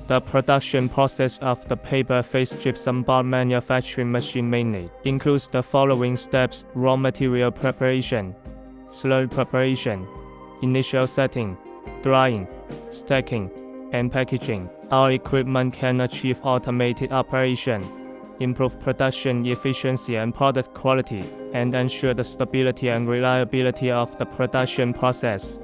The production process of the paper-faced gypsum board manufacturing machine mainly includes the following steps: raw material preparation, slurry preparation, initial setting, drying, stacking, and packaging. Our equipment can achieve automated operation, improve production efficiency and product quality, and ensure the stability and reliability of the production process.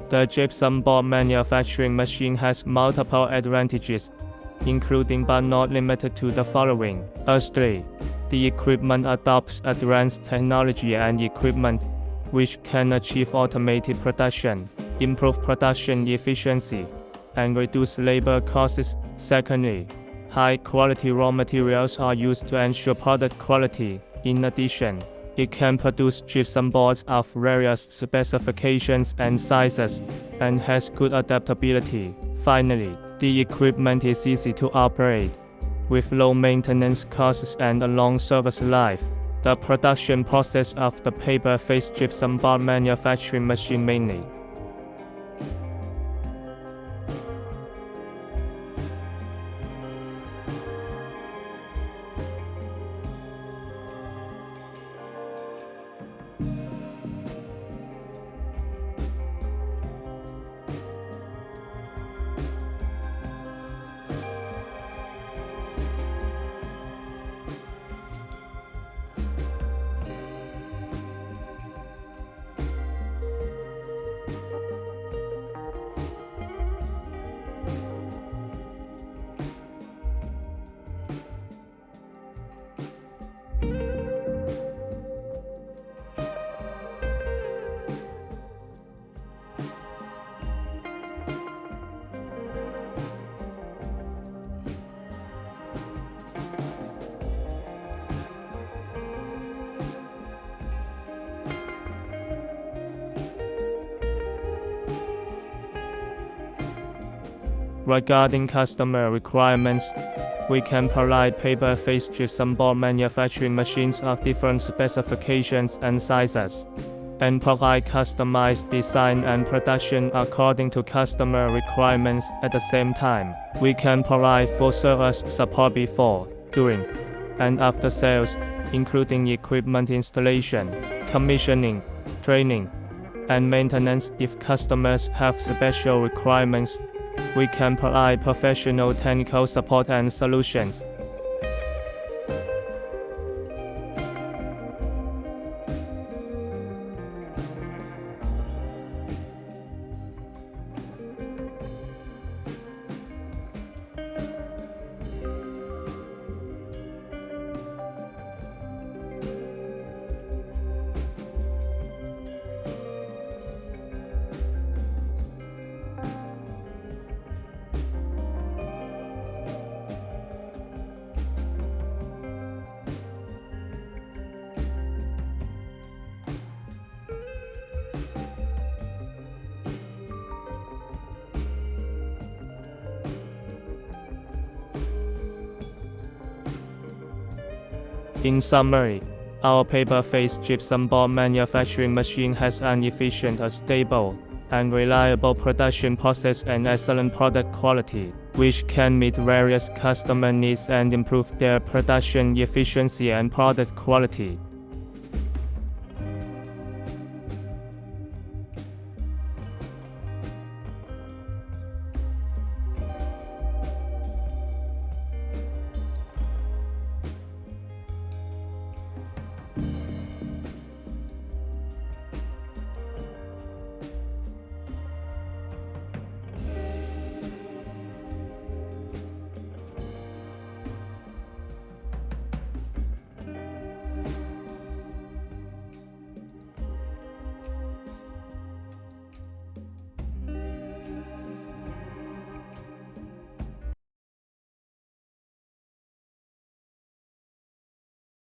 The gypsum board manufacturing machine has multiple advantages, including but not limited to the following. Firstly, the equipment adopts advanced technology and equipment, which can achieve automated production, improve production efficiency, and reduce labor costs. Secondly, high-quality raw materials are used to ensure product quality. In addition, it can produce gypsum boards of various specifications and sizes, and has good adaptability. Finally, the equipment is easy to operate, with low maintenance costs and a long service life. The production process of the paper-faced gypsum board manufacturing machine mainly Regarding customer requirements, we can provide paper-faced gypsum board manufacturing machines of different specifications and sizes, and provide customized design and production according to customer requirements. At the same time, we can provide full-service support before, during, and after sales, including equipment installation, commissioning, training, and maintenance. If customers have special requirements, we can provide professional technical support and solutions. In summary, our paper-faced gypsum board manufacturing machine has an efficient, stable, and reliable production process and excellent product quality, which can meet various customer needs and improve their production efficiency and product quality.